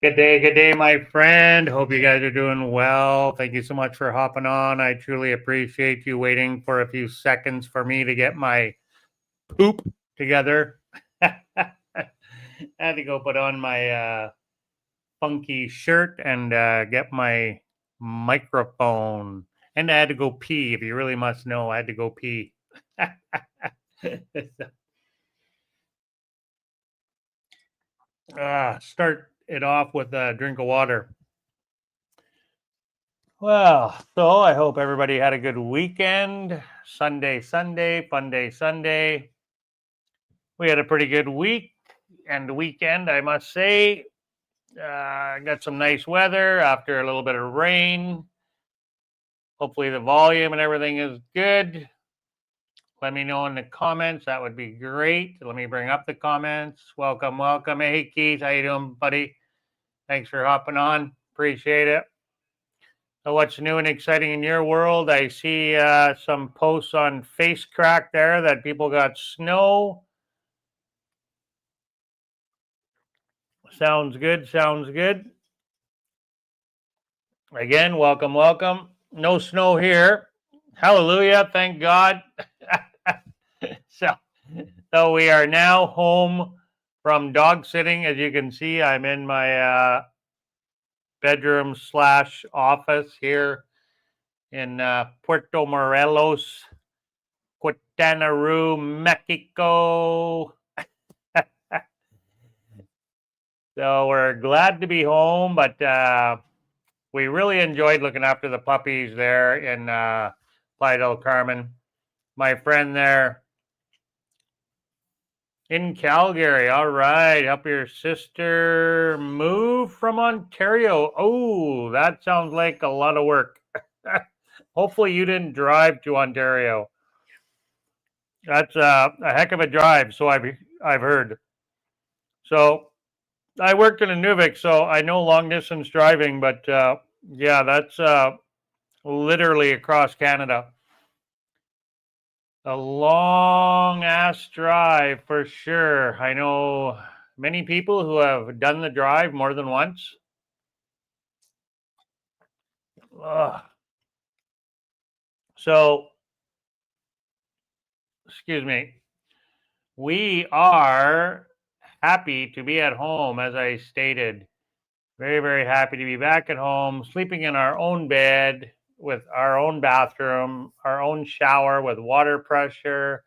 Good day, my friend. Hope you guys are doing well. Thank you so much for hopping on. I truly appreciate you waiting for a few seconds for me to get my poop together. I had to go put on my funky shirt and get my microphone. And I had to go pee. If you really must know, I had to go pee. Start it off with a drink of water. Well, so I hope everybody had a good weekend. Sunday, fun day, Sunday. We had a pretty good week and weekend, I must say. Got some nice weather after a little bit of rain. Hopefully, the volume and everything is good. Let me know in the comments. That would be great. Let me bring up the comments. Welcome, welcome. Hey, Keith, how you doing, buddy? Thanks for hopping on. Appreciate it. So what's new and exciting in your world? I see some posts on Face Crack there that people got snow. Sounds good. Sounds good. Again, welcome, welcome. No snow here. Hallelujah. Thank God. so, so we are now home from dog sitting. As you can see, I'm in my bedroom / office here in Puerto Morelos, Quintana Roo, Mexico. So we're glad to be home, but we really enjoyed looking after the puppies there in Playa del Carmen. My friend there in Calgary. All right, help your sister move from Ontario. Oh, that sounds like a lot of work. Hopefully you didn't drive to Ontario. That's a heck of a drive, so I've heard. So I worked in a Nuvik, so I know long distance driving, but yeah, that's literally across Canada. A long ass drive for sure. I know many people who have done the drive more than once. Ugh. So, excuse me. We are happy to be at home, as I stated. Very, very happy to be back at home, sleeping in our own bed with our own bathroom, our own shower with water pressure.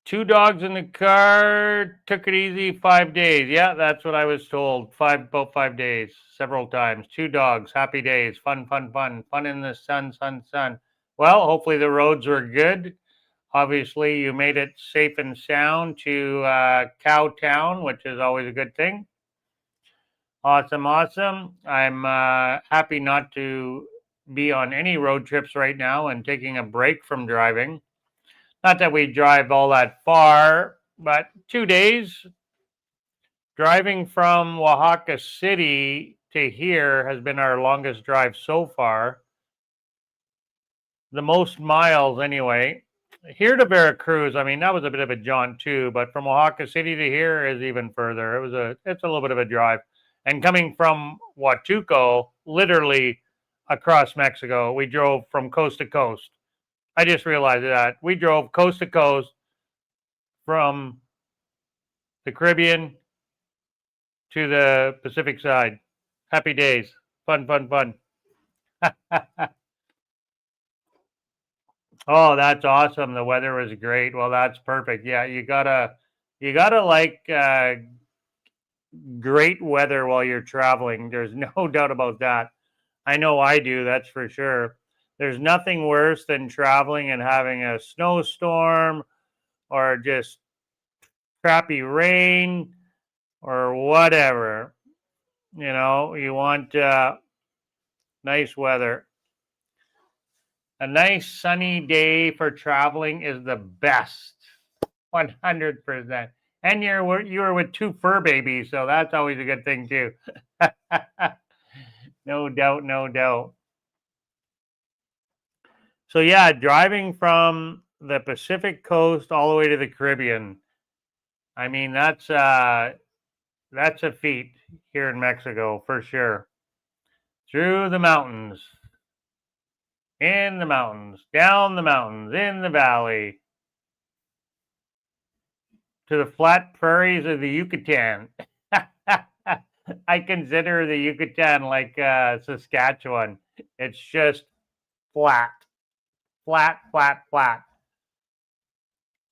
2 dogs in the car, took it easy 5 days. Yeah, that's what I was told. About 5 days, several times. 2 dogs, happy days, fun, fun, fun, fun in the sun, sun, sun. Well, hopefully the roads were good. Obviously, you made it safe and sound to Cowtown, which is always a good thing. Awesome, awesome. I'm happy not to be on any road trips right now and taking a break from driving. Not that we drive all that far, but 2 days driving from Oaxaca City to here has been our longest drive so far. The most miles, anyway. Here to Veracruz, I mean, that was a bit of a jaunt too, but from Oaxaca City to here is even further. It's a little bit of a drive. And coming from Huatuco, literally across Mexico, we drove from coast to coast. I just realized that we drove coast to coast from the Caribbean to the Pacific side. Happy days. Fun, fun, fun. Oh, that's awesome. The weather was great. Well, that's perfect. Yeah, you gotta like great weather while you're traveling. There's no doubt about that. I know I do, that's for sure. There's nothing worse than traveling and having a snowstorm or just crappy rain or whatever. You want nice weather. A nice sunny day for traveling is the best. 100%. And you were with 2 fur babies, so that's always a good thing too. No doubt, no doubt. So yeah, driving from the Pacific coast all the way to the Caribbean. I mean, that's That's a feat here in Mexico for sure. Through the mountains, in the mountains, down the mountains, in the valley, to the flat prairies of the Yucatan. I consider the Yucatan like Saskatchewan. It's just flat, flat, flat, flat,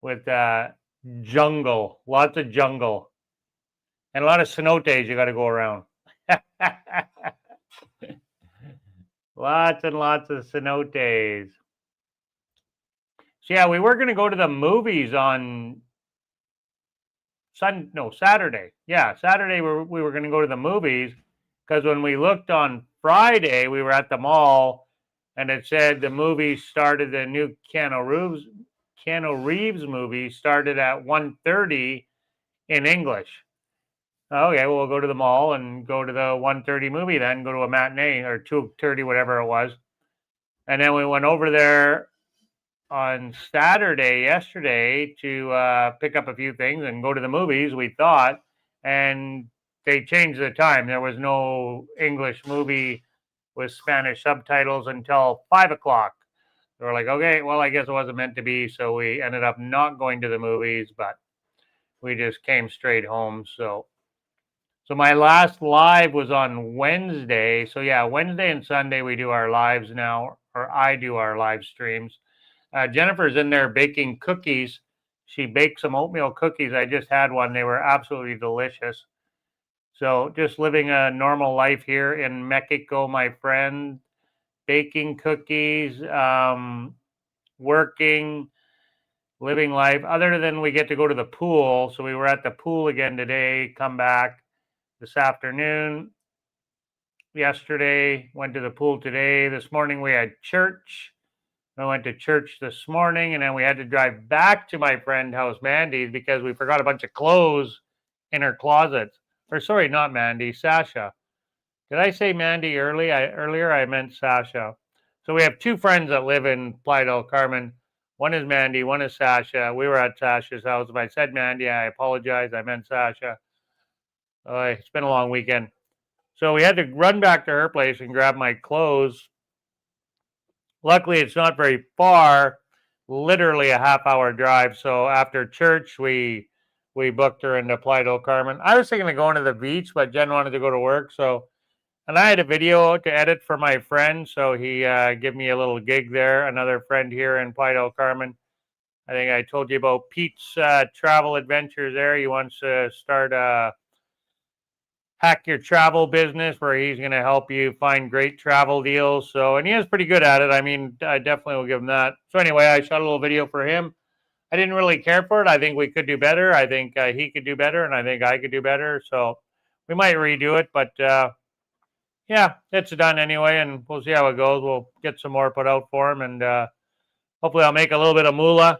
with jungle, lots of jungle, and a lot of cenotes you got to go around. Lots and lots of cenotes. So yeah, we were going to go to the movies on Saturday. Yeah, Saturday we were going to go to the movies because when we looked on Friday, we were at the mall and it said the movie started, the new Keanu Reeves movie started at 1:30 in English. Okay, well, we'll go to the mall and go to the 1:30 movie then, go to a matinee or 2:30, whatever it was. And then we went over there on Saturday, yesterday, to pick up a few things and go to the movies, we thought, and they changed the time. There was no English movie with Spanish subtitles until 5 o'clock. So we're like, okay, well, I guess it wasn't meant to be. So we ended up not going to the movies, but we just came straight home. So my last live was on Wednesday. So yeah, Wednesday and Sunday we do our lives now, or I do our live streams. Jennifer's in there baking cookies. She baked some oatmeal cookies. I just had one. They were absolutely delicious. So just living a normal life here in Mexico, my friend. Baking cookies, working, living life. Other than we get to go to the pool. So we were at the pool again today, come back this afternoon. Yesterday, went to the pool today. This morning we had church. I went to church this morning, and then we had to drive back to my friend's house, Mandy's, because we forgot a bunch of clothes in her closet. Or sorry, not Mandy, Sasha. Did I say Mandy earlier? I meant Sasha. So we have two friends that live in Playa del Carmen. One is Mandy, one is Sasha. We were at Sasha's house. If I said Mandy, I apologize. I meant Sasha. It's been a long weekend. So we had to run back to her place and grab my clothes. Luckily, it's not very far, literally a half-hour drive. So after church, we booked her into Playa del Carmen. I was thinking of going to the beach, but Jen wanted to go to work. And I had a video to edit for my friend, so he gave me a little gig there. Another friend here in Playa del Carmen. I think I told you about Pete's travel adventures there. He wants to start hack your travel business where he's going to help you find great travel deals. So, and he is pretty good at it. I mean, I definitely will give him that. So anyway, I shot a little video for him. I didn't really care for it. I think we could do better. I think he could do better, and I think I could do better. So we might redo it, but yeah, it's done anyway, and we'll see how it goes. We'll get some more put out for him, and hopefully I'll make a little bit of moolah.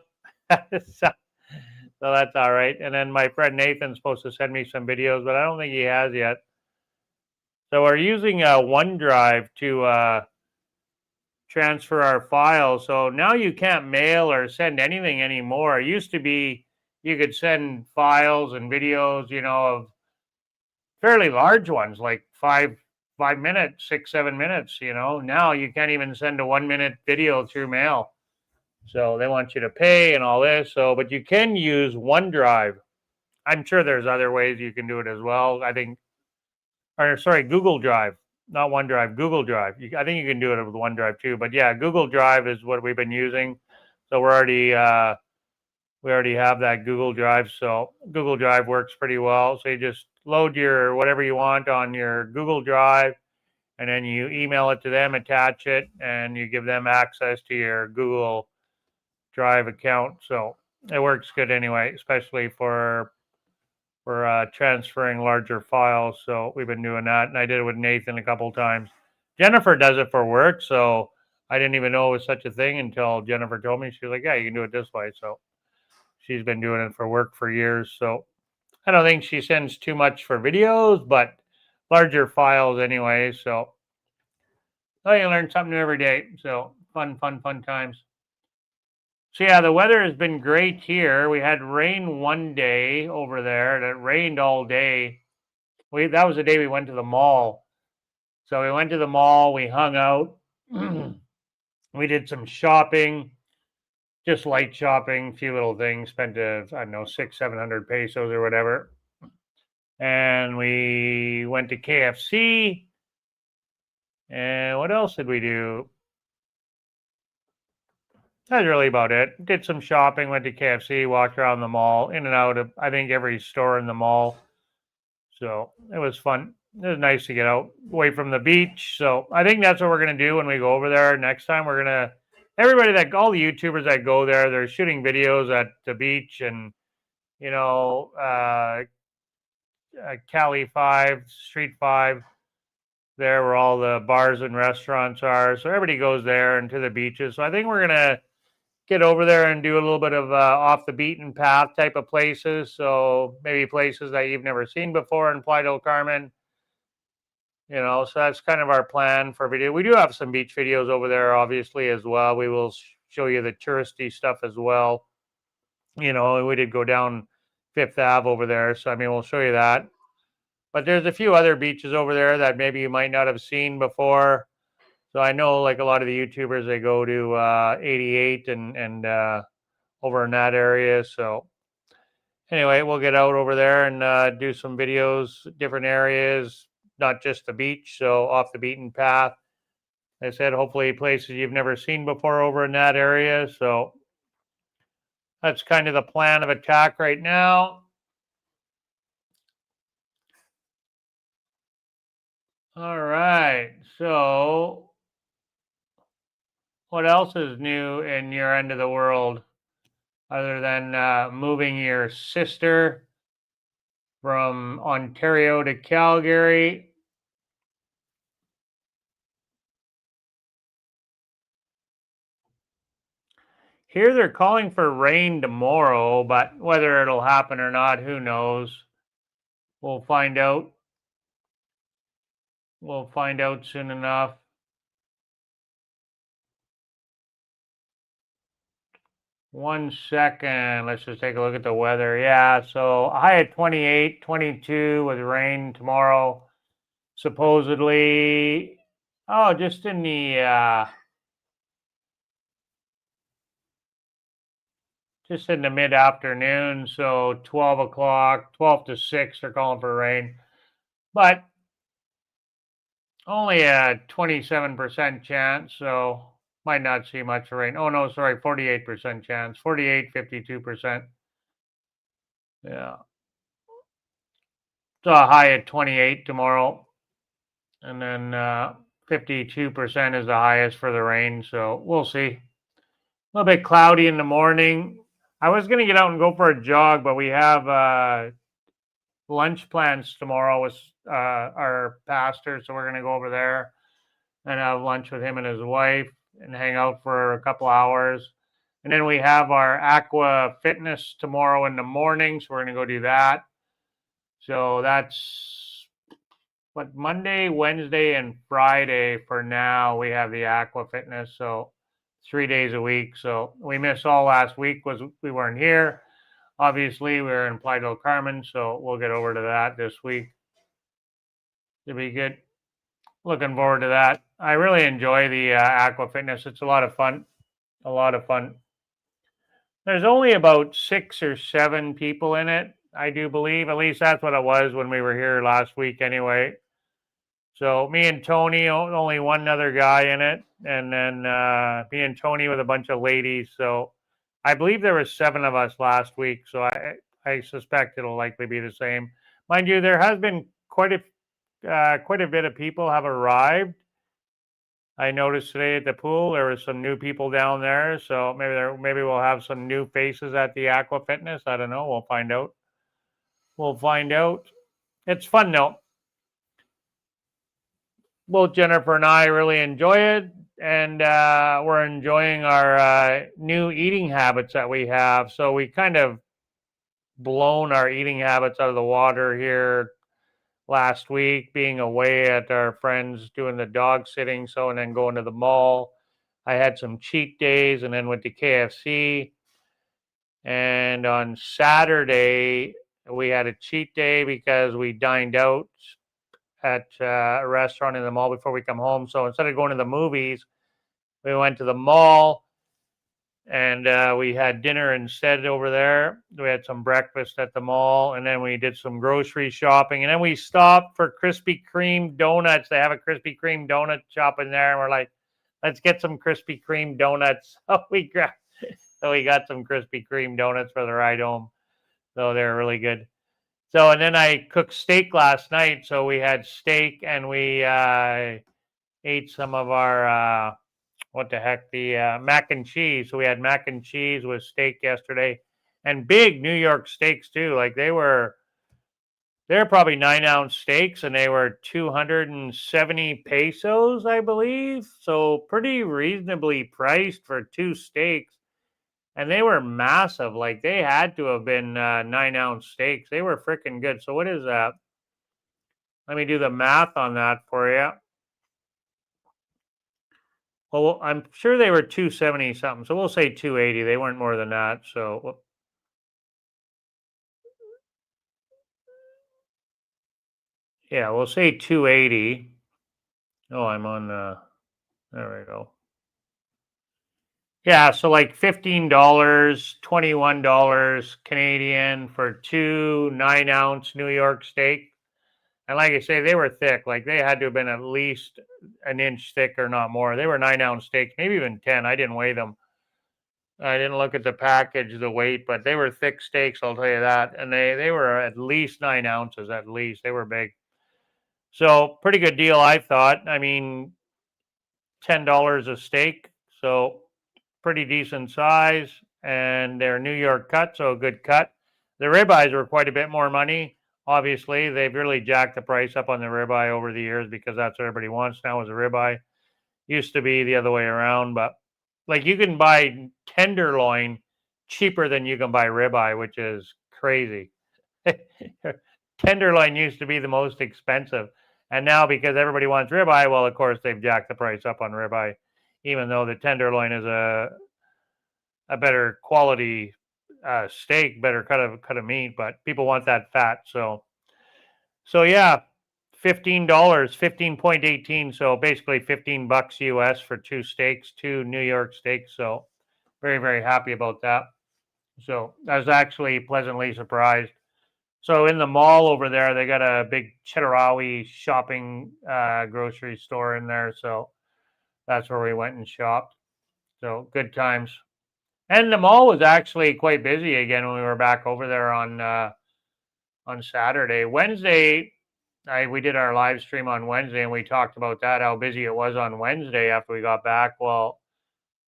So that's all right. And then my friend Nathan's supposed to send me some videos, but I don't think he has yet. So we're using OneDrive to transfer our files. So now you can't mail or send anything anymore. It used to be you could send files and videos, of fairly large ones, like 5 minutes, 6-7 minutes. Now you can't even send a 1-minute video through mail. So they want you to pay and all this. But you can use OneDrive. I'm sure there's other ways you can do it as well. Google Drive, not OneDrive, Google Drive. I think you can do it with OneDrive too. But yeah, Google Drive is what we've been using. So we already have that Google Drive. So Google Drive works pretty well. So you just load your whatever you want on your Google Drive, and then you email it to them, attach it, and you give them access to your Google Drive account. So it works good anyway, especially for transferring larger files. So we've been doing that, and I did it with Nathan a couple times. Jennifer does it for work, so I didn't even know it was such a thing until Jennifer told me. She was like, yeah, you can do it this way. So she's been doing it for work for years. So I don't think she sends too much for videos, but larger files anyway. So you learn something new every day. So fun times. So yeah, the weather has been great here. We had rain one day over there, and it rained all day. that was the day we went to the mall. So we went to the mall, we hung out, we did some shopping, just light shopping, a few little things, spent I don't know, 600-700 pesos or whatever. And we went to KFC. And what else did we do? That's really about it. Did some shopping, went to KFC, walked around the mall, in and out of, I think, every store in the mall. So it was fun. It was nice to get out away from the beach. So I think that's what we're going to do when we go over there next time. We're going to, all the YouTubers that go there, they're shooting videos at the beach and, Cali 5, Street 5, there where all the bars and restaurants are. So everybody goes there and to the beaches. So I think we're going to get over there and do a little bit of off the beaten path type of places. So maybe places that you've never seen before in Playa del Carmen. So that's kind of our plan for video. We do have some beach videos over there, obviously, as well. We will show you the touristy stuff as well. We did go down Fifth Ave over there. So, we'll show you that. But there's a few other beaches over there that maybe you might not have seen before. So I know like a lot of the YouTubers, they go to 88 and over in that area. So anyway, we'll get out over there and do some videos, different areas, not just the beach. So off the beaten path. I said, hopefully places you've never seen before over in that area. So that's kind of the plan of attack right now. All right. So what else is new in your end of the world other than moving your sister from Ontario to Calgary? Here they're calling for rain tomorrow, but whether it'll happen or not, who knows? We'll find out. We'll find out soon enough. One second. Let's just take a look at the weather. Yeah, so high at 28, 22 with rain tomorrow. Supposedly, just in the mid-afternoon, so 12 o'clock, 12 to 6, they're calling for rain. But only a 27% chance, so might not see much rain. Oh, no, sorry, 48% chance. 48, 52%. Yeah. So a high at 28 tomorrow. And then 52% is the highest for the rain, so we'll see. A little bit cloudy in the morning. I was going to get out and go for a jog, but we have lunch plans tomorrow with our pastor, so we're going to go over there and have lunch with him and his wife and hang out for a couple hours. And then we have our aqua fitness tomorrow in the morning, so we're going to go do that. So that's Monday, Wednesday, and Friday for now. We have the aqua fitness, so 3 days a week. So we missed all last week was we weren't here. Obviously, we were in Playa del Carmen, so we'll get over to that this week. It'll be good. Looking forward to that. I really enjoy the aqua fitness. It's a lot of fun. A lot of fun. There's only about 6 or 7 people in it, I do believe. At least that's what it was when we were here last week anyway. So me and Tony, only one other guy in it. And then me and Tony with a bunch of ladies. So I believe there were 7 of us last week. So I suspect it'll likely be the same. Mind you, there has been quite a bit of people have arrived. I noticed today at the pool there was some new people down there, so maybe we'll have some new faces at the aqua fitness. I don't know. We'll find out. We'll find out. It's fun though. Both Jennifer and I really enjoy it, and we're enjoying our new eating habits that we have. So we kind of blown our eating habits out of the water here last week, being away at our friends doing the dog sitting, and then going to the mall. I had some cheat days and then went to KFC. And on Saturday, We had a cheat day because we dined out at a restaurant in the mall before we come home. So instead of going to the movies, we went to the mall and we had dinner instead over there. We had some breakfast at the mall, and then we did some grocery shopping, and then we stopped for Krispy Kreme donuts. They have a Krispy Kreme donut shop in there, and we're like, let's get some Krispy Kreme donuts. So we got some Krispy Kreme donuts for the ride home. So they're really good. So and then I cooked steak last night. So we had steak, and we ate some of our what the heck, the mac and cheese. So we had mac and cheese with steak yesterday, and big New York steaks too. Like they're probably 9-ounce steaks, and they were 270 pesos, I believe. So pretty reasonably priced for two steaks, and they were massive. Like they had to have been 9-ounce steaks. They were freaking good. So what is that? Let me do the math on that for you. Well, I'm sure they were 270 something, so we'll say 280. They weren't more than that. So, yeah, we'll say 280. Oh, I'm on there we go. Yeah, so like $15, $21 Canadian for two 9-ounce New York steak. And like I say, they were thick. Like they had to have been at least an inch thick or not more. They were 9-ounce steaks, maybe even 10. I didn't weigh them. I didn't look at the package, the weight, but they were thick steaks, I'll tell you that. And they were at least 9 ounces, at least. They were big. So pretty good deal, I thought. I mean, $10 a steak, so pretty decent size. And they're New York cut, so a good cut. The ribeyes were quite a bit more money. Obviously, they've really jacked the price up on the ribeye over the years because that's what everybody wants now is a ribeye. Used to be the other way around, but like you can buy tenderloin cheaper than you can buy ribeye, which is crazy. Tenderloin used to be the most expensive, and now because everybody wants ribeye, well, of course they've jacked the price up on ribeye, even though the tenderloin is a better quality steak, better cut of meat, but people want that fat. So yeah, $15, 15.18. So basically $15 US for two steaks, two New York steaks. So very, very happy about that. So I was actually pleasantly surprised. So in the mall over there, they got a big Chedraui shopping grocery store in there. So that's where we went and shopped. So good times. And the mall was actually quite busy again when we were back over there on Saturday. Wednesday, we did our live stream on Wednesday, and we talked about that, how busy it was on Wednesday after we got back. Well,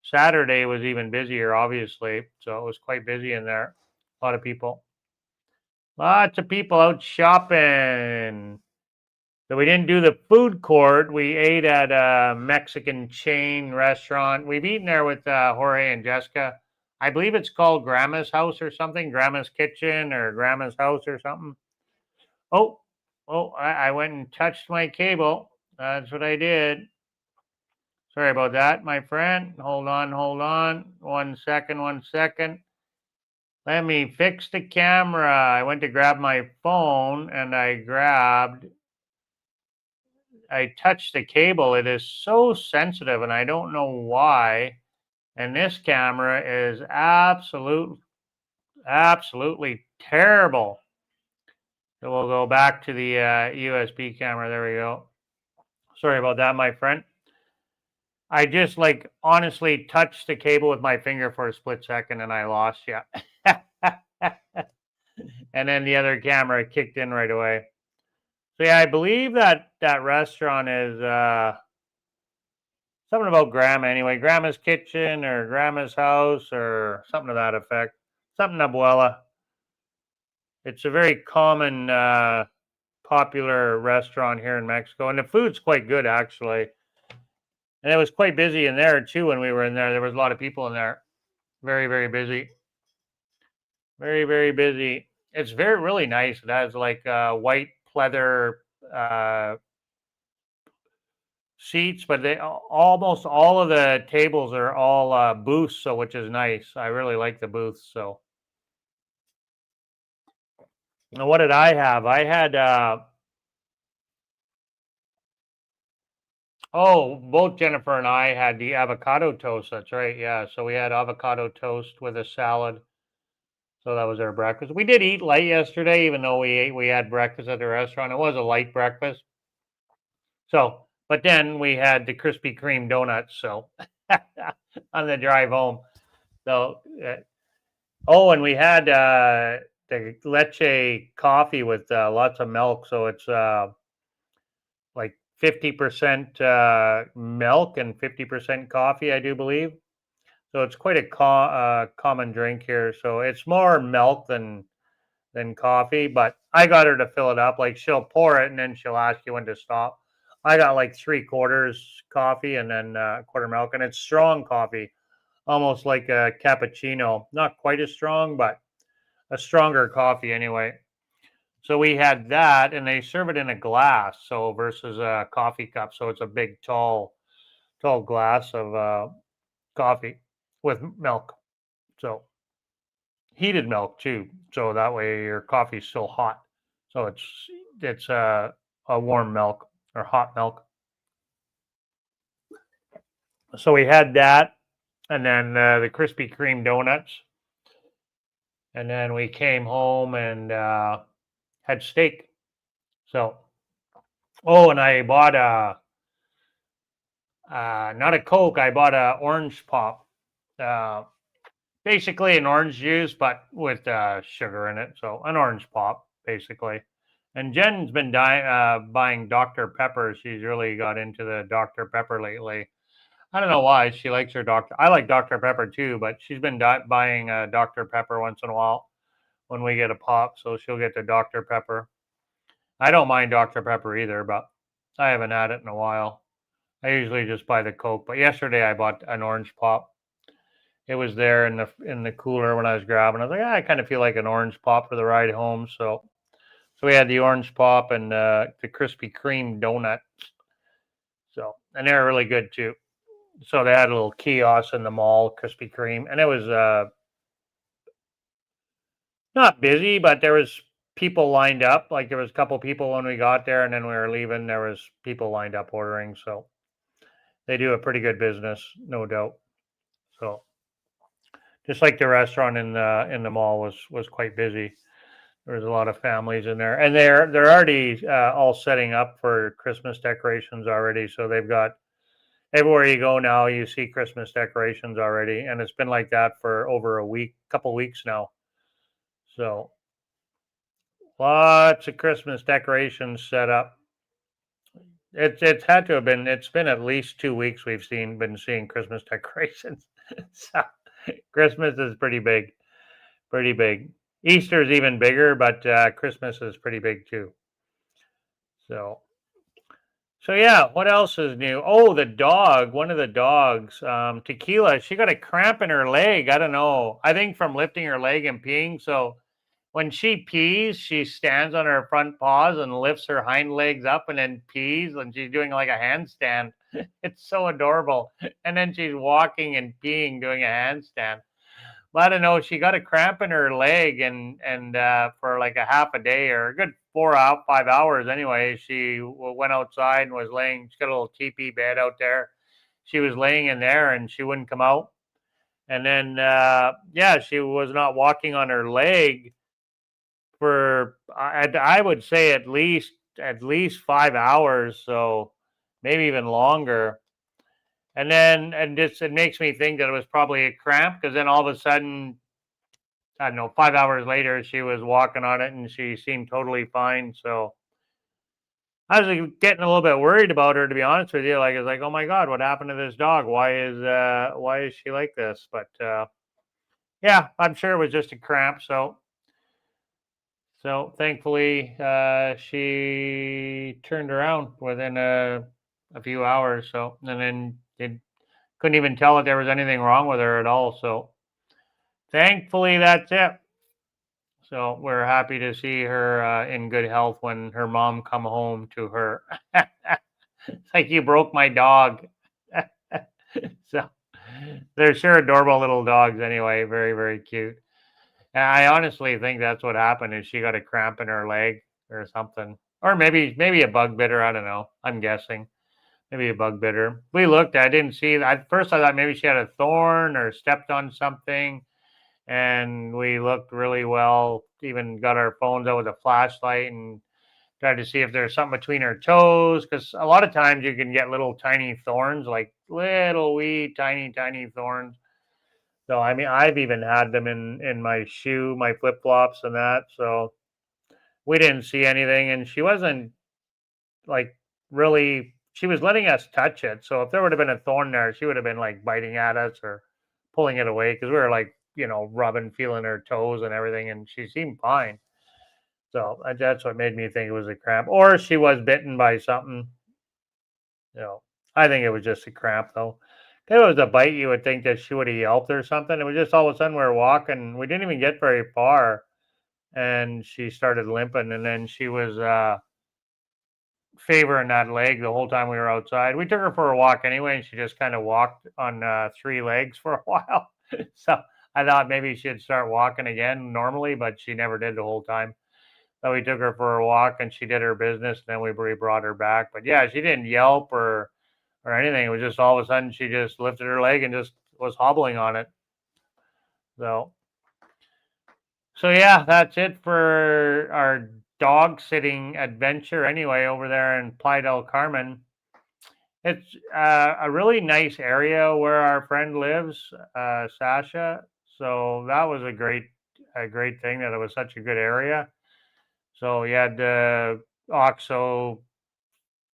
Saturday was even busier, obviously. So it was quite busy in there. A lot of people. Lots of people out shopping. So we didn't do the food court. We ate at a Mexican chain restaurant. We've eaten there with Jorge and Jessica. I believe it's called Grandma's House or something, Grandma's Kitchen or Grandma's House or something. Oh, I went and touched my cable. That's what I did. Sorry about that, my friend. Hold on. 1 second. Let me fix the camera. I went to grab my phone and I touched the cable. It is so sensitive and I don't know why. And this camera is absolutely terrible. So we'll go back to the USB camera. There we go. Sorry about that, my friend. I just honestly touched the cable with my finger for a split second and I lost you. And then the other camera kicked in right away. So yeah, I believe that restaurant is something about Grandma anyway. Grandma's Kitchen or Grandma's House or something to that effect. Something Abuela. It's a very common, popular restaurant here in Mexico. And the food's quite good, actually. And it was quite busy in there, too, when we were in there. There was a lot of people in there. Very, very busy. Very, very busy. It's really nice. It has white pleather seats, but almost all of the tables are all booths, so which is nice. I really like the booths. So What did I have? I had both Jennifer and I had the avocado toast. That's right. Yeah. So we had avocado toast with a salad. So that was our breakfast. We did eat light yesterday, even though we had breakfast at the restaurant. It was a light breakfast. So, but then we had the Krispy Kreme donuts. So on the drive home. So, and we had the leche coffee with lots of milk. So it's like 50% milk and 50% coffee, I do believe. So it's quite a common drink here. So it's more milk than coffee, but I got her to fill it up. Like she'll pour it and then she'll ask you when to stop. I got like 3/4 coffee and then quarter milk, and it's strong coffee, almost like a cappuccino. Not quite as strong, but a stronger coffee anyway. So we had that, and they serve it in a glass, so versus a coffee cup. So it's a big, tall glass of coffee with milk. So heated milk too, so that way your coffee's still hot. So it's a warm milk or hot milk. So we had that, and then the Krispy Kreme donuts, and then we came home and had steak. So and I bought a not a Coke. I bought a orange pop. Uh, Basically an orange juice, but with sugar in it. So an orange pop, basically. And Jen's been buying Dr. Pepper. She's really got into the Dr. Pepper lately. I don't know why. She likes her Dr. I like Dr. Pepper too, but she's been buying Dr. Pepper once in a while when we get a pop. So she'll get the Dr. Pepper. I don't mind Dr. Pepper either, but I haven't had it in a while. I usually just buy the Coke. But yesterday I bought an orange pop. It was there in the cooler when I was grabbing. I was like, I kind of feel like an orange pop for the ride home. So we had the orange pop and the Krispy Kreme donut. So, and they're really good too. So they had a little kiosk in the mall, Krispy Kreme, and it was not busy, but there was people lined up. Like there was a couple people when we got there, and then we were leaving. There was people lined up ordering. So they do a pretty good business, no doubt. So just like the restaurant in the mall was quite busy. There was a lot of families in there, and they're already all setting up for Christmas decorations already. So they've got everywhere you go now, you see Christmas decorations already, and it's been like that for over a week, couple weeks now. So lots of Christmas decorations set up. It's had to have been. It's been at least 2 weeks we've been seeing Christmas decorations. So Christmas is pretty big, pretty big. Easter's even bigger, but Christmas is pretty big too. So yeah, what else is new? Oh, the dog. One of the dogs, Tequila. She got a cramp in her leg. I don't know. I think from lifting her leg and peeing. So when she pees, she stands on her front paws and lifts her hind legs up and then pees, and she's doing like a handstand. It's so adorable. And then she's walking and peeing, doing a handstand. But I don't know. She got a cramp in her leg, and for like a half a day or a good 5 hours anyway. She went outside and was laying. She's got a little teepee bed out there. She was laying in there, and she wouldn't come out. And then she was not walking on her leg for I would say at least 5 hours, so maybe even longer. And then it makes me think that it was probably a cramp, because then all of a sudden, I don't know, 5 hours later, she was walking on it and she seemed totally fine. So I was getting a little bit worried about her, to be honest with you. Like, I was like, oh my God, what happened to this dog? Why is she like this? But yeah, I'm sure it was just a cramp. So thankfully, she turned around within a few hours. So, and then it couldn't even tell that there was anything wrong with her at all. So thankfully, that's it. So we're happy to see her in good health when her mom come home to her. It's like, you broke my dog. So they're sure adorable little dogs anyway. Very, very cute. And I honestly think that's what happened. Is she got a cramp in her leg or something, or maybe a bug bit her. I don't know. I'm guessing maybe a bug bit her. We looked. I didn't see. At first, I thought maybe she had a thorn or stepped on something. And we looked really well. Even got our phones out with a flashlight and tried to see if there's something between her toes. Because a lot of times you can get little tiny thorns, like little wee tiny thorns. So I mean, I've even had them in my shoe, my flip flops, and that. So we didn't see anything, and she wasn't like really. She was letting us touch it. So if there would have been a thorn there, she would have been like biting at us or pulling it away because we were like rubbing, feeling her toes and everything, and she seemed fine. So that's what made me think it was a cramp, or she was bitten by something. You know, I think it was just a cramp though. If it was a bite, you would think that she would have yelped or something. It was just all of a sudden we were walking. We didn't even get very far, and she started limping, and then she was favoring that leg the whole time we were outside. We took her for a walk anyway, and she just kind of walked on 3 legs for a while. So I thought maybe she'd start walking again normally, but she never did the whole time. So we took her for a walk, and she did her business. And then we brought her back. But yeah, she didn't yelp or anything. It was just all of a sudden she just lifted her leg and just was hobbling on it. So yeah, that's it for our dog sitting adventure anyway over there in Playa del Carmen. It's a really nice area where our friend lives, Sasha. So that was a great thing that it was such a good area. So you had OXXO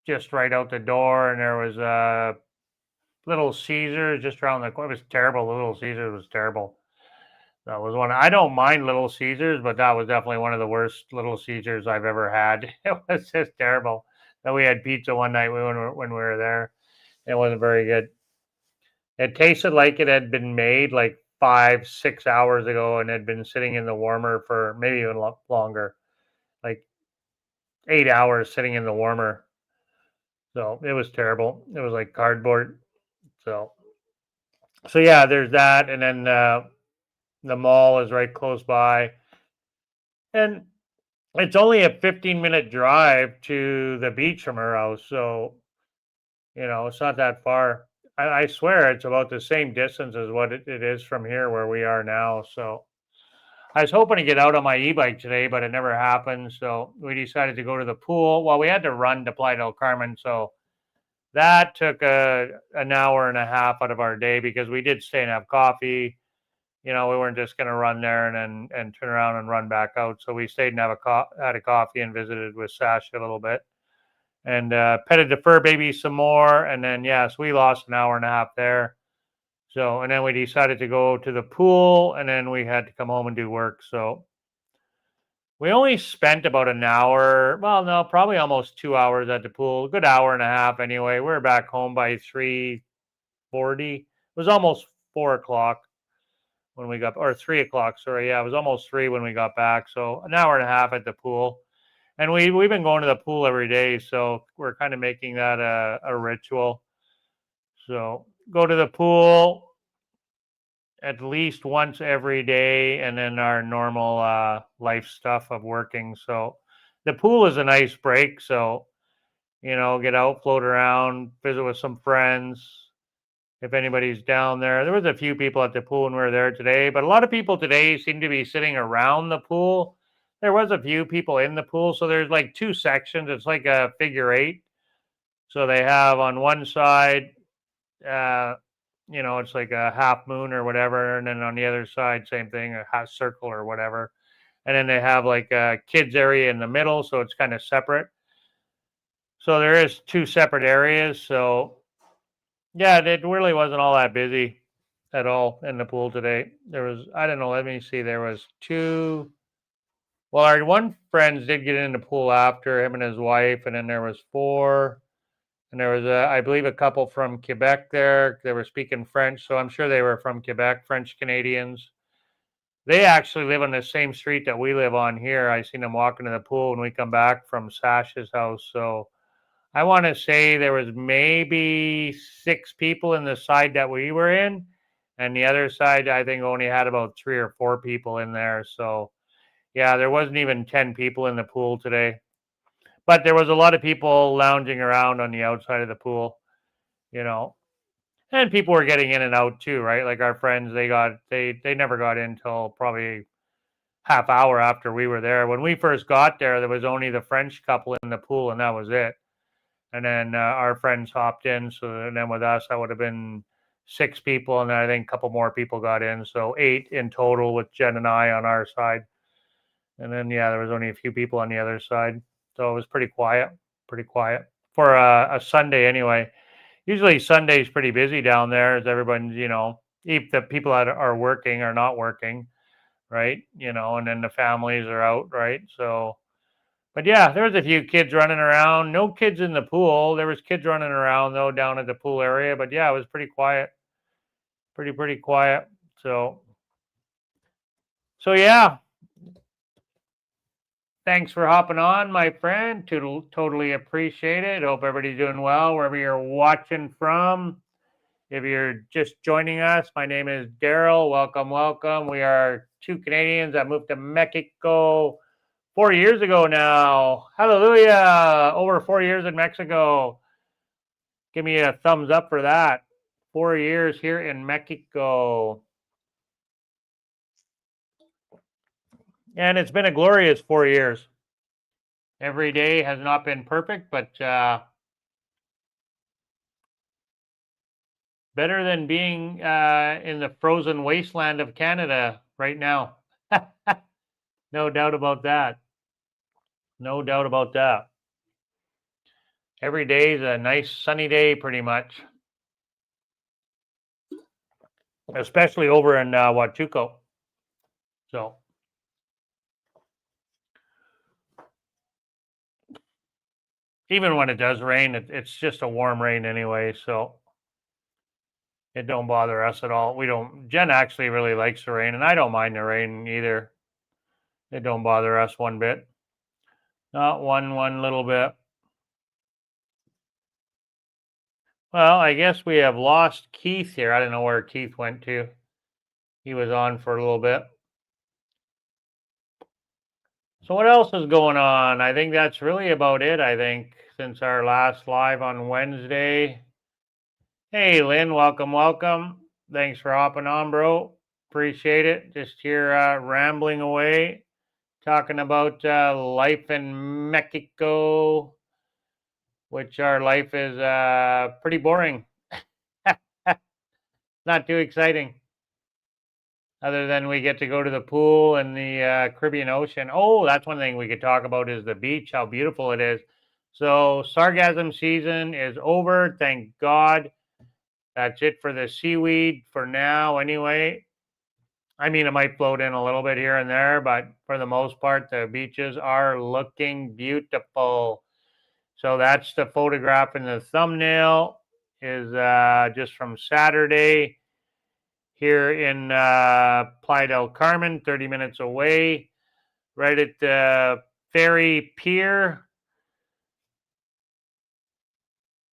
just right out the door, and there was Little Caesars just around the corner. It was terrible. Little Caesars was terrible. That was one. I don't mind Little Caesars, but that was definitely one of the worst Little Caesars I've ever had. It was just terrible. Then we had pizza one night when we were there. It wasn't very good. It tasted like it had been made like 5, 6 hours ago and had been sitting in the warmer for maybe even longer, like 8 hours sitting in the warmer. So it was terrible. It was like cardboard. So, so yeah, there's that, and then the mall is right close by, and it's only a 15-minute drive to the beach from her house. So it's not that far. I swear it's about the same distance as what it is from here where we are now. So I was hoping to get out on my e-bike today, but it never happened. So we decided to go to the pool. Well, we had to run to Playa del Carmen, so that took an hour and a half out of our day because we did stay and have coffee. We weren't just going to run there and turn around and run back out. So we stayed and had a coffee and visited with Sasha a little bit and petted the fur baby some more. And then, yes, we lost an hour and a half there. So, and then we decided to go to the pool, and then we had to come home and do work. So we only spent about an hour. Well, no, probably almost 2 hours at the pool. A good hour and a half anyway. We were back home by 3:40. It was almost 4 o'clock when we got, or 3 o'clock. Sorry, yeah, it was almost 3 when we got back. So an hour and a half at the pool, and we've been going to the pool every day. So we're kind of making that a ritual. So go to the pool at least once every day, and then our normal life stuff of working. So the pool is a nice break. So get out, float around, visit with some friends. If anybody's down there, there was a few people at the pool when we were there today, but a lot of people today seem to be sitting around the pool. There was a few people in the pool, so there's like 2 sections. It's like a figure 8. So they have on one side, it's like a half moon or whatever, and then on the other side, same thing, a half circle or whatever. And then they have like a kids area in the middle, so it's kind of separate. So there is 2 separate areas. So yeah, it really wasn't all that busy at all in the pool today. There was, I don't know, let me see, there was 2. Well, our one friend did get in the pool after him and his wife, and then there was 4. And there was, I believe, a couple from Quebec there. They were speaking French, so I'm sure they were from Quebec, French Canadians. They actually live on the same street that we live on here. I seen them walking to the pool when we come back from Sasha's house. So I want to say there was maybe 6 people in the side that we were in, And the other side, I think, only had about 3 or 4 people in there. So, yeah, there wasn't even 10 people in the pool today. But there was a lot of people lounging around on the outside of the pool, you know. And people were getting in and out too, right? Like our friends, they never got in till probably half hour after we were there. When we first got there was only the French couple in the pool, and that was it. And then our friends hopped in. So and then with us, that would have been 6 people, and then I think a couple more people got in, so 8 in total with Jen and I on our side. And then yeah, there was only a few people on the other side, so it was pretty quiet for a Sunday anyway. Usually Sunday's pretty busy down there, as everyone's, if the people that are working are not working, right? And then the families are out, right? So, but yeah, there was a few kids running around. No kids in the pool. There was kids running around though down at the pool area, but yeah, it was pretty quiet, pretty quiet. So yeah. Thanks for hopping on, my friend. Totally appreciate it. Hope everybody's doing well wherever you're watching from. If you're just joining us, my name is Darryle. Welcome. We are 2 Canadians that moved to Mexico 4 years ago now. Hallelujah. Over 4 years in Mexico. Give me a thumbs up for that. 4 years here in Mexico. And it's been a glorious 4 years. Every day has not been perfect, but better than being in the frozen wasteland of Canada right now. No doubt about that. No doubt about that. Every day is a nice sunny day, pretty much. Especially over in Huachuco. So. Even when it does rain, it's just a warm rain anyway, so it don't bother us at all. Jen actually really likes the rain, and I don't mind the rain either. It don't bother us one bit. Not one little bit. Well, I guess we have lost Keith here. I don't know where Keith went to. He was on for a little bit. So what else is going on? I think that's really about it, I think, since our last live on Wednesday. Hey, Lynn, welcome. Thanks for hopping on, bro. Appreciate it. Just here rambling away, talking about life in Mexico, which our life is pretty boring. Not too exciting. Other than we get to go to the pool and the Caribbean Ocean. Oh, that's one thing we could talk about is the beach, how beautiful it is. So sargassum season is over, thank God. That's it for the seaweed for now anyway. I mean, it might float in a little bit here and there, but for the most part, the beaches are looking beautiful. So that's the photograph in the thumbnail is just from Saturday here in Playa del Carmen, 30 minutes away, right at the ferry pier.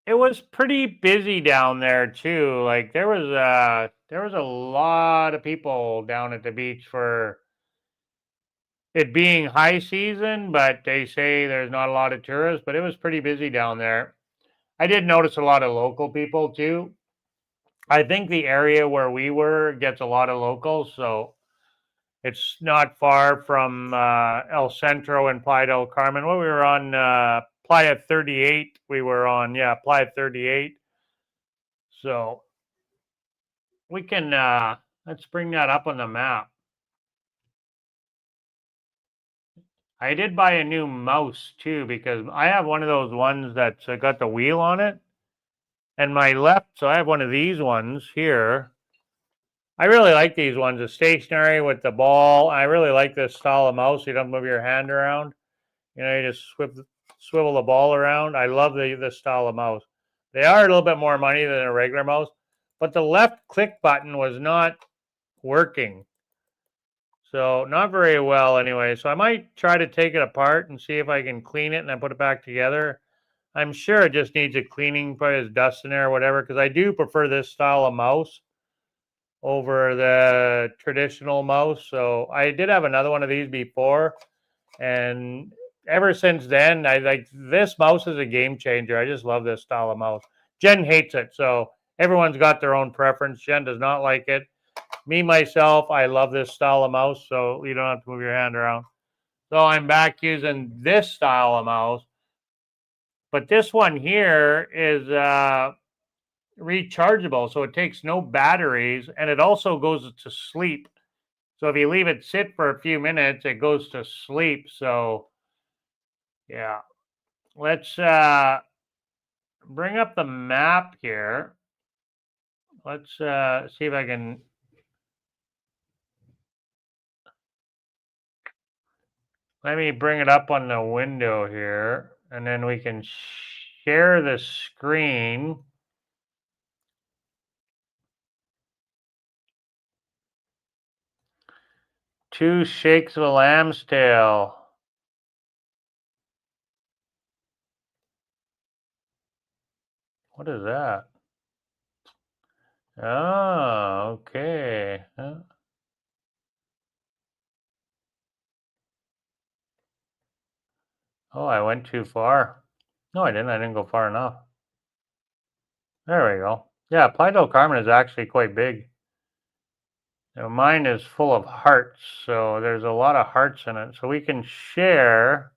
It was pretty busy down there too. Like there was a lot of people down at the beach for it being high season, but they say there's not a lot of tourists, but it was pretty busy down there. I did notice a lot of local people too. I think the area where we were gets a lot of locals, so it's not far from El Centro and Playa del Carmen. Well, we were on Playa 38. We were on, Playa 38. So we can, let's bring that up on the map. I did buy a new mouse too, because I have one of those ones that's got the wheel on it. And my left, so I have one of these ones here. I really like these ones, the stationary with the ball. I really like this style of mouse. You don't move your hand around. You just swivel the ball around. I love this style of mouse. They are a little bit more money than a regular mouse, but the left click button was not working. So not very well anyway. So I might try to take it apart and see if I can clean it and then put it back together. I'm sure it just needs a cleaning, probably as dust in there or whatever, because I do prefer this style of mouse over the traditional mouse. So I did have another one of these before, and ever since then, I like this mouse is a game changer. I just love this style of mouse. Jen hates it, so everyone's got their own preference. Jen does not like it. Me myself, I love this style of mouse, so you don't have to move your hand around. So I'm back using this style of mouse, but this one here is rechargeable, so it takes no batteries, and it also goes to sleep. So if you leave it sit for a few minutes, it goes to sleep. So yeah, let's bring up the map here. Let's see if I can. Let me bring it up on the window here, and then we can share the screen. Two shakes of a lamb's tail. What is that? Oh, okay. Oh, I went too far. No, I didn't. I didn't go far enough. There we go. Yeah, Playa del Carmen is actually quite big. Now, mine is full of hearts, so there's a lot of hearts in it. So we can share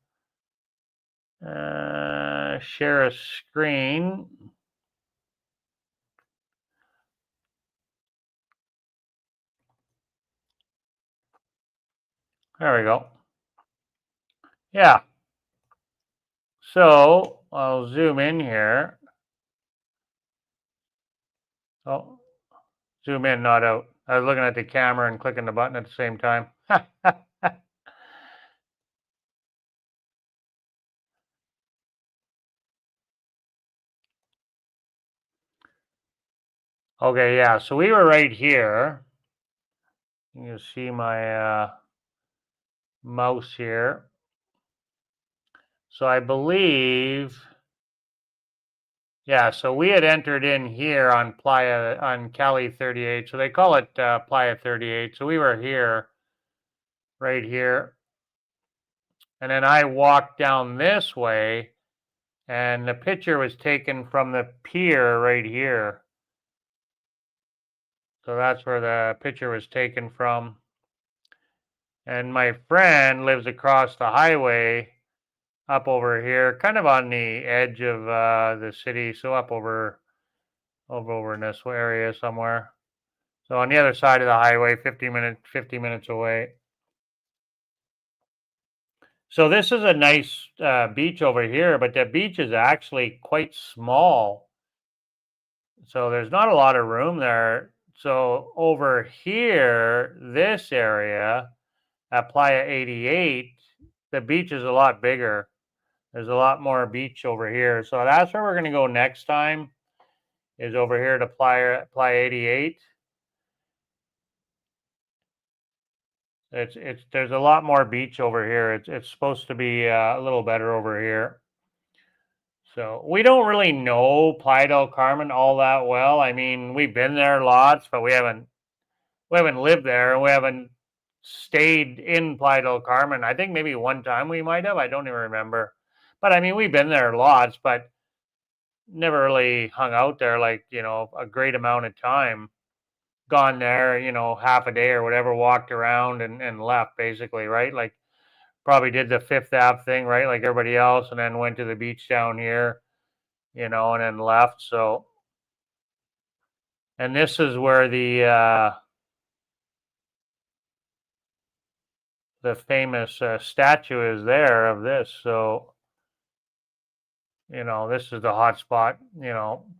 a screen. There we go. Yeah. So I'll zoom in here. Oh, zoom in, not out. I was looking at the camera and clicking the button at the same time. Okay, yeah. So we were right here. You can see my mouse here. So I believe, yeah, so we had entered in here on Cali 38. So they call it Playa 38. So we were here, right here. And then I walked down this way, and the picture was taken from the pier right here. So that's where the picture was taken from. And my friend lives across the highway up over here, kind of on the edge of the city. So up over in this area somewhere. So on the other side of the highway, 50 minutes away. So this is a nice beach over here, but the beach is actually quite small. So there's not a lot of room there. So over here, this area at Playa 88, the beach is a lot bigger. There's a lot more beach over here. So that's where we're going to go next time, is over here to Playa 88. There's a lot more beach over here. It's supposed to be a little better over here. So we don't really know Playa del Carmen all that well. I mean, we've been there lots, but we haven't lived there, and we haven't stayed in Playa del Carmen. I think maybe one time we might have. I don't even remember. But I mean, we've been there lots, but never really hung out there like, a great amount of time. Gone there, half a day or whatever, walked around and left basically, right? Like probably did the Fifth Ave thing, right? Like everybody else, and then went to the beach down here, and then left. So, and this is where the famous statue is there of this. So, this is the hot spot,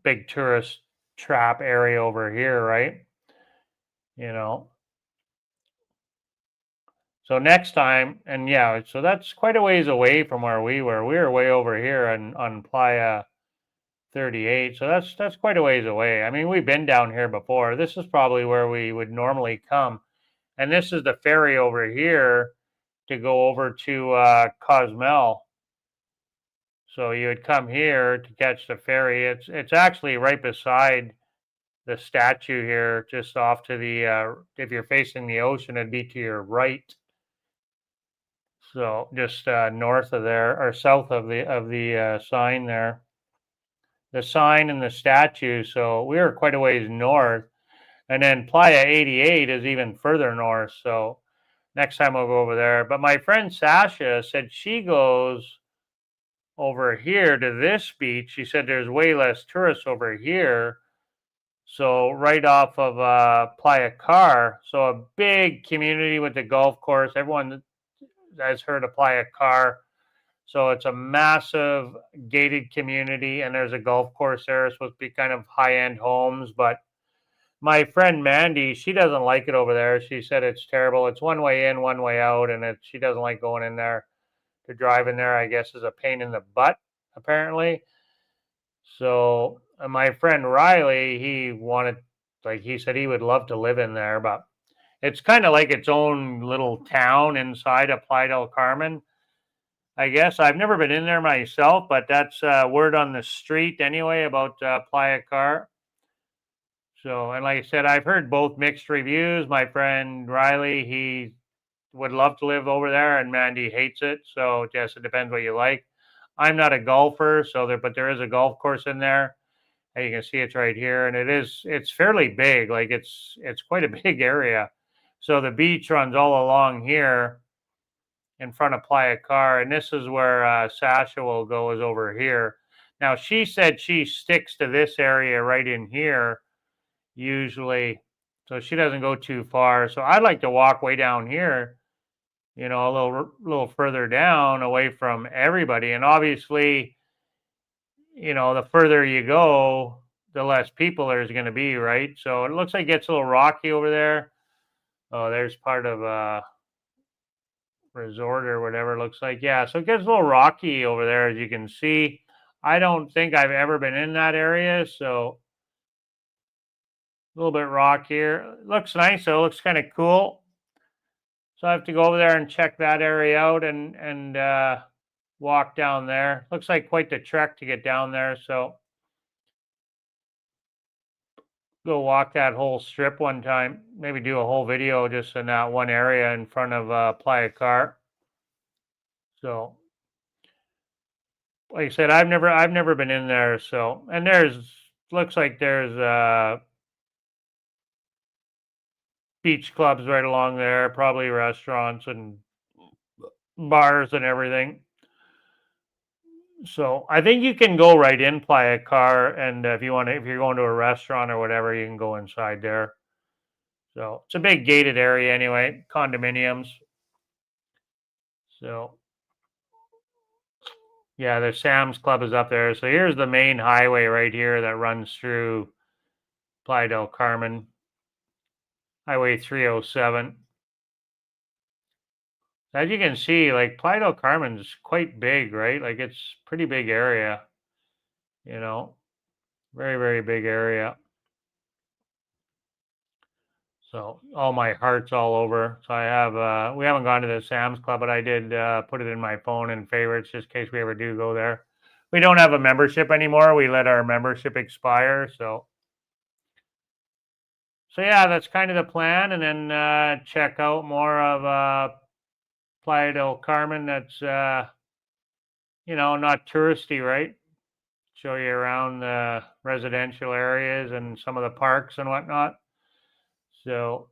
big tourist trap area over here, right? So next time, and yeah, so that's quite a ways away from where we were. We were way over here on Playa 38. So that's quite a ways away. I mean, we've been down here before. This is probably where we would normally come. And this is the ferry over here to go over to Cozumel. So you would come here to catch the ferry. It's actually right beside the statue here, just off to the, if you're facing the ocean, it'd be to your right. So just north of there, or south of the sign there. The sign and the statue. So we were quite a ways north. And then Playa 88 is even further north. So next time we'll go over there. But my friend Sasha said she goes over here to this beach. She said there's way less tourists over here. So right off of Playa Car. So a big community with the golf course. Everyone has heard of Playa Car. So it's a massive gated community, and there's a golf course there. It's supposed to be kind of high-end homes, but my friend Mandy, she doesn't like it over there. She said it's terrible. It's one way in, one way out, and she doesn't like going in there. To drive in there, I guess, is a pain in the butt, apparently. So my friend Riley, he said he would love to live in there, but it's kind of like its own little town inside of Playa del Carmen. I guess I've never been in there myself, but that's word on the street anyway about Playa Car. So, and like I said, I've heard both mixed reviews. My friend Riley, he would love to live over there, and Mandy hates it. So, just it depends what you like. I'm not a golfer, but there is a golf course in there. And you can see it's right here, and it's fairly big. Like it's quite a big area. So the beach runs all along here in front of Playa Car, and this is where Sasha will go, is over here. Now she said she sticks to this area right in here usually, so she doesn't go too far. So I'd like to walk way down here, a little further down, away from everybody. And obviously, the further you go, the less people there's going to be, right? So it looks like it gets a little rocky over there. Oh, there's part of resort or whatever it looks like. Yeah, so it gets a little rocky over there, as you can see. I don't think I've ever been in that area, so a little bit rockier. It looks nice, though. It looks kind of cool. So I have to go over there and check that area out and walk down there. Looks like quite the trek to get down there, so go walk that whole strip one time. Maybe do a whole video just in that one area in front of Playa Car. So, like I said, I've never been in there. So, and looks like there's beach clubs right along there, probably restaurants and bars and everything. So I think you can go right in Playa Car, and if you're going to a restaurant or whatever, you can go inside there. So it's a big gated area anyway, condominiums. So yeah, the Sam's Club is up there. So here's the main highway right here that runs through Playa del Carmen, Highway 307. As you can see, like Playa del Carmen is quite big, right? Like it's pretty big area, very, very big area. So all my hearts all over. So I have, we haven't gone to the Sam's Club, but I did put it in my phone in favorites just in case we ever do go there. We don't have a membership anymore. We let our membership expire. So yeah, that's kind of the plan. And then check out more of Playa del Carmen. That's, not touristy, right? Show you around the residential areas and some of the parks and whatnot. So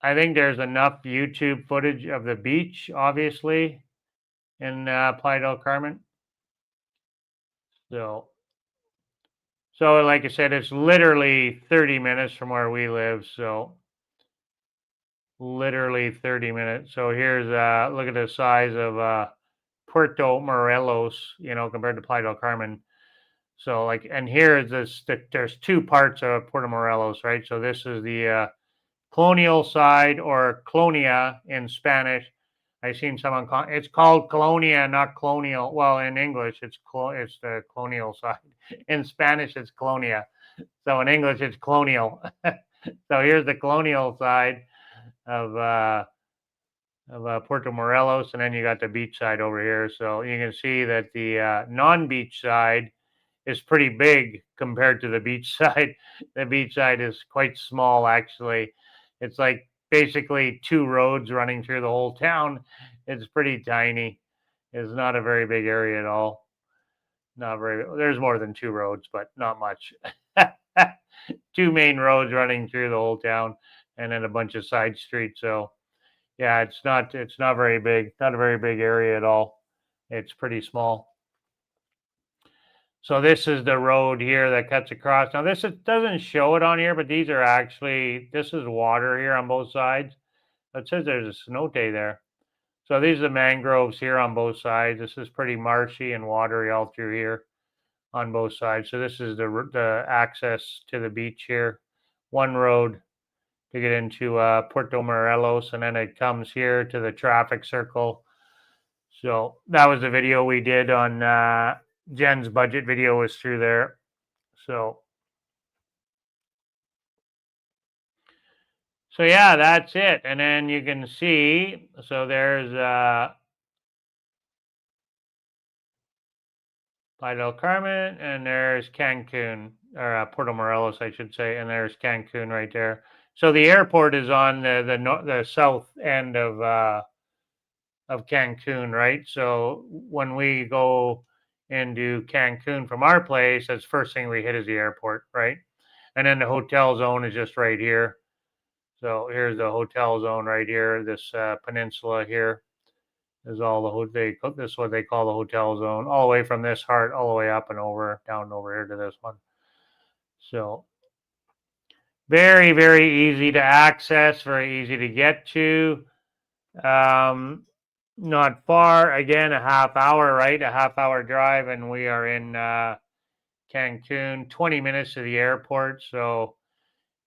I think there's enough YouTube footage of the beach, obviously, in Playa del Carmen. So like I said, it's literally 30 minutes from where we live. So literally 30 minutes. So here's look at the size of Puerto Morelos, compared to Playa del Carmen. So like, and here is there's two parts of Puerto Morelos, right? So this is the colonial side, or colonia in Spanish. I've seen someone it's called colonia, not colonial. Well, in English, it's the colonial side. In Spanish, it's colonia. So in English, it's colonial. So here's the colonial side of Puerto Morelos, and then you got the beach side over here. So you can see that the non-beach side is pretty big compared to the beach side. The beach side is quite small, actually. It's like basically 2 roads running through the whole town. It's pretty tiny. It's not a very big area at all. Not very. There's more than 2 roads, but not much. 2 main roads running through the whole town, and then a bunch of side streets. So yeah, it's not very big. Not a very big area at all. It's pretty small. So this is the road here that cuts across. Now doesn't show it on here, but these are actually, this is water here on both sides. It says there's a cenote there. So these are the mangroves here on both sides. This is pretty marshy and watery all through here on both sides. So this is the access to the beach here. One road to get into Puerto Morelos, and then it comes here to the traffic circle. So that was the video we did on Jen's budget video, was through there. So yeah, that's it. And then you can see, so there's Playa del Carmen, and there's Cancun, or Puerto Morelos, I should say, and there's Cancun right there. So the airport is on the south end of Cancun, right? So when we go into Cancun from our place, that's the first thing we hit is the airport, right? And then the hotel zone is just right here. So here's the hotel zone right here. This peninsula here is all this is what they call the hotel zone, all the way from this heart, all the way up and over, down over here to this one. So very, very easy to access, very easy to get to. Not far. Again, a half hour, right? A half hour drive, and we are in Cancun. 20 minutes to the airport. So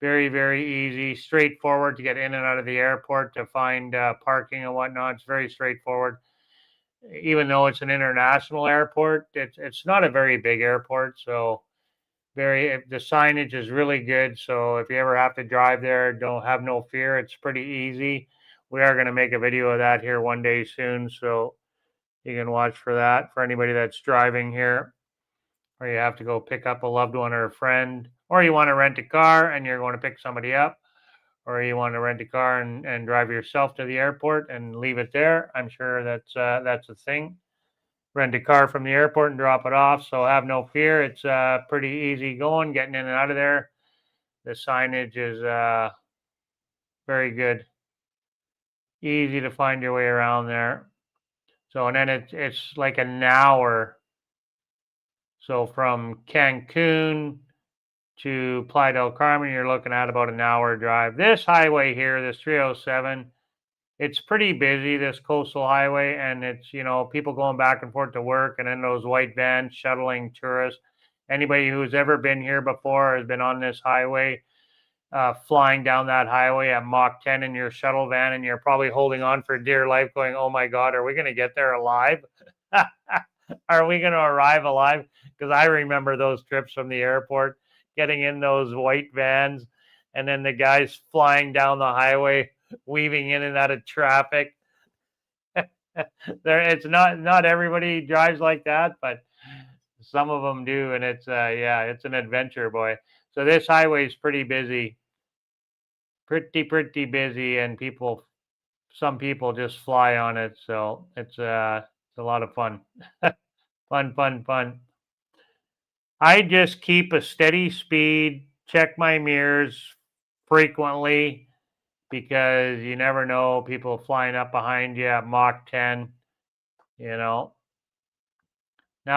very, very easy, straightforward to get in and out of the airport, to find parking and whatnot. It's very straightforward. Even though it's an international airport, it's not a very big airport. So the signage is really good. So if you ever have to drive there, don't have no fear. It's pretty easy. We are going to make a video of that here one day soon, so you can watch for that for anybody that's driving here, or you have to go pick up a loved one or a friend, or you want to rent a car and you're going to pick somebody up, or you want to rent a car and drive yourself to the airport and leave it there. I'm sure that's a thing. Rent a car from the airport and drop it off. So have no fear. It's pretty easy going, getting in and out of there. The signage is very good. Easy to find your way around there. So, and then it's like an hour. So from Cancun to Playa del Carmen, you're looking at about an hour drive. This highway here, this 307, it's pretty busy, this coastal highway, and it's, people going back and forth to work, and then those white vans shuttling tourists. Anybody who's ever been here before has been on this highway, flying down that highway at Mach 10 in your shuttle van, and you're probably holding on for dear life going, oh my God, are we going to get there alive? Are we going to arrive alive? Because I remember those trips from the airport, getting in those white vans, and then the guys flying down the highway, weaving in and out of traffic. It's not everybody drives like that, but some of them do, and it's it's an adventure, boy. So this highway is pretty busy. Pretty busy, and some people just fly on it, so it's a lot of fun. fun. I just keep a steady speed, check my mirrors frequently, because you never know, people flying up behind you at Mach 10, Now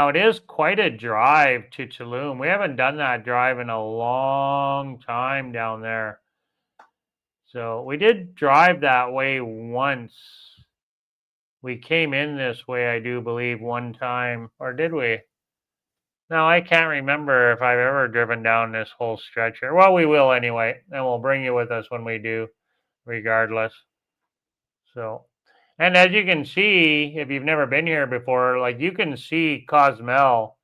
it is quite a drive to Tulum. We haven't done that drive in a long time down there. So we did drive that way once. We came in this way, I do believe, one time, or did we? No, I can't remember if I've ever driven down this whole stretch here. Well, we will anyway, and we'll bring you with us when we do, regardless. So, and as you can see, if you've never been here before, like, you can see Cozumel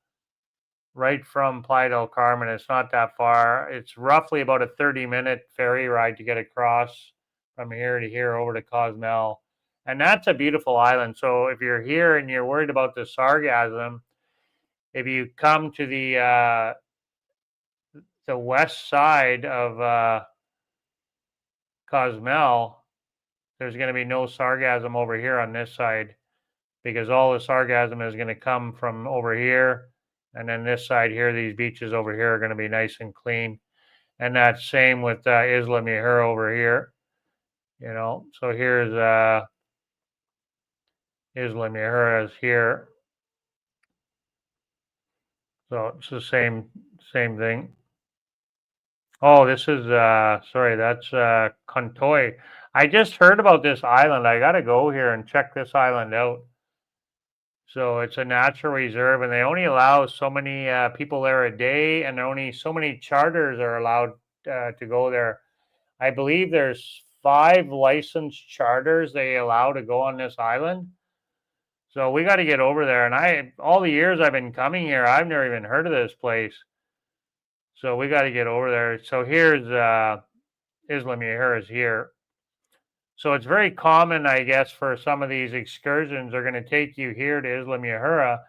right from Playa del Carmen. It's not that far. It's roughly about a 30-minute ferry ride to get across from here to here over to Cozumel. And that's a beautiful island. So if you're here and you're worried about the sargassum, if you come to the west side of Cozumel, there's going to be no sargassum over here on this side, because all the sargassum is going to come from over here. And then this side here, these beaches over here are going to be nice and clean. And that's same with Isla Mujer over here. So here's Isla Mujer is here. So it's the same thing. Oh, this is sorry, that's Contoy. I just heard about this island. I gotta go here and check this island out. So it's a natural reserve, and they only allow so many people there a day, and only so many charters are allowed to go there. I believe there's 5 licensed charters they allow to go on this island. So we got to get over there. And all the years I've been coming here, I've never even heard of this place. So we got to get over there. So here's Isla Mujer is here. So it's very common, I guess, for some of these excursions. They're going to take you here to Isla Mujer,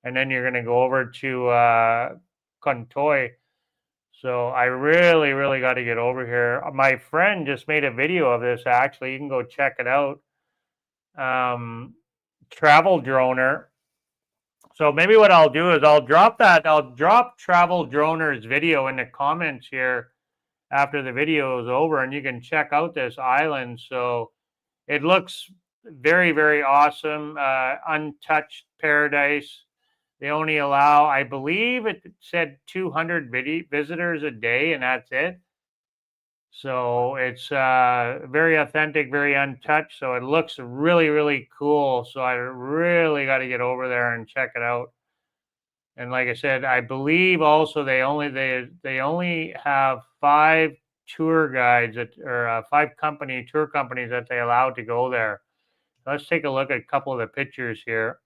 and then you're going to go over to Contoy. So I really, really got to get over here. My friend just made a video of this, actually. You can go check it out. Travel Droner. So maybe what I'll do is I'll drop Travel Droner's video in the comments here after the video is over, and you can check out this island. So it looks very, very awesome. Untouched paradise. They only allow, I believe it said 200 visitors a day, and that's it. So it's very authentic, very untouched. So it looks really, really cool. So I really got to get over there and check it out. And like I said, I believe also they only have 5 tour guides or 5 tour companies that they allow to go there. Let's take a look at a couple of the pictures here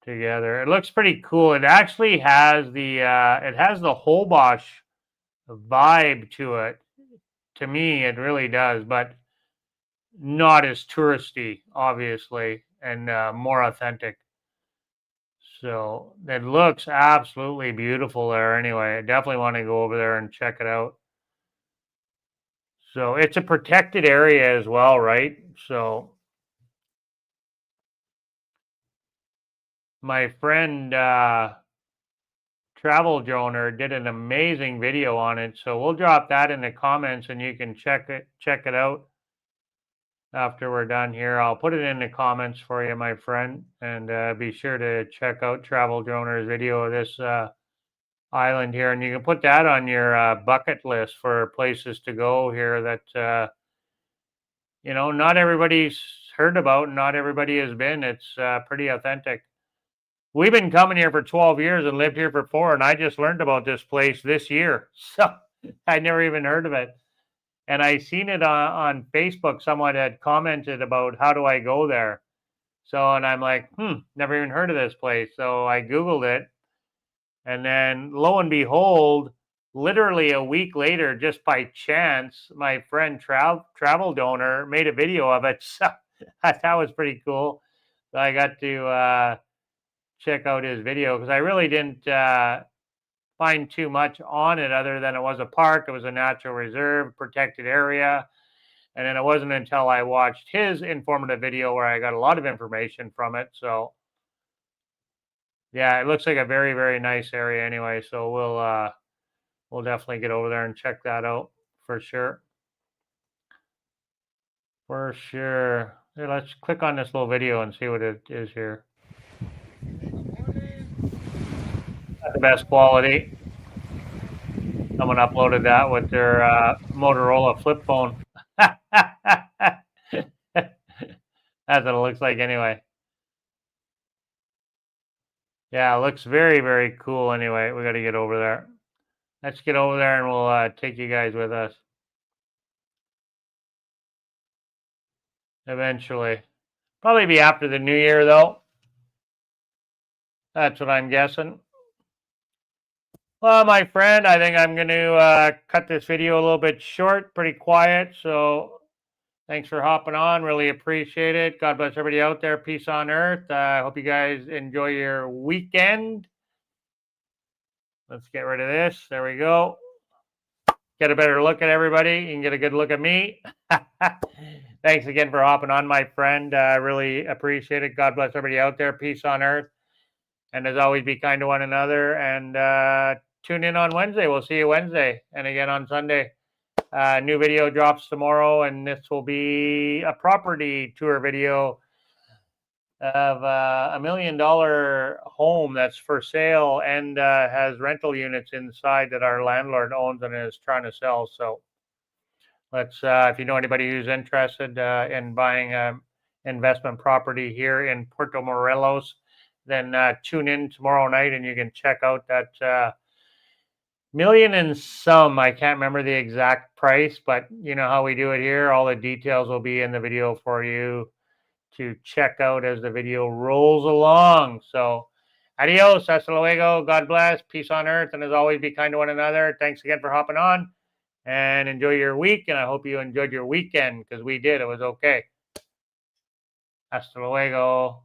together. It looks pretty cool. It actually has the Holbox vibe to it. To me, it really does, but not as touristy, obviously, and more authentic. So it looks absolutely beautiful there. Anyway, I definitely want to go over there and check it out. So it's a protected area as well, right? So my friend Travel Droner did an amazing video on it. So we'll drop that in the comments, and you can check it out after we're done here. I'll put it in the comments for you, my friend, and be sure to check out Travel Droner's video of this island here, and you can put that on your bucket list for places to go here that not everybody's heard about, and not everybody has been. It's pretty authentic. We've been coming here for 12 years and lived here for 4, and I just learned about this place this year. So I never even heard of it. And I seen it on Facebook. Someone had commented about, how do I go there? So, and I'm like, never even heard of this place. So I Googled it. And then lo and behold, literally a week later, just by chance, my friend Travel Droner made a video of it. So that was pretty cool. So I got to check out his video, because I really didn't find too much on it other than it was a park, it was a natural reserve, protected area. And then it wasn't until I watched his informative video where I got a lot of information from it. So yeah, it looks like a very, very nice area anyway. So we'll definitely get over there and check that out for sure. For sure. Here, let's click on this little video and see what it is here. Not the best quality. Someone uploaded that with their Motorola flip phone. That's what it looks like anyway. Yeah, it looks very, very cool anyway. We got to get over there. Let's get over there, and we'll take you guys with us. Eventually. Probably be after the new year, though. That's what I'm guessing. Well, my friend, I think I'm going to cut this video a little bit short, pretty quiet. So Thanks for hopping on. Really appreciate it. God bless everybody out there. Peace on earth. I hope you guys enjoy your weekend. Let's get rid of this. There we go. Get a better look at everybody. You can get a good look at me. Thanks again for hopping on, my friend. I really appreciate it. God bless everybody out there. Peace on earth. And as always, be kind to one another. And tune in on Wednesday. We'll see you Wednesday. And again on Sunday. New video drops tomorrow. And this will be a property tour video of $1 million home that's for sale and has rental units inside that our landlord owns and is trying to sell. So let's, if you know anybody who's interested in buying investment property here in Puerto Morelos, then tune in tomorrow night and you can check out that million and some. I can't remember the exact price, but you know how we do it here. All the details will be in the video for you to check out as the video rolls along. So adios, hasta luego, God bless, peace on earth, and as always, be kind to one another. Thanks again for hopping on, and enjoy your week, and I hope you enjoyed your weekend, because we did. It was okay. Hasta luego.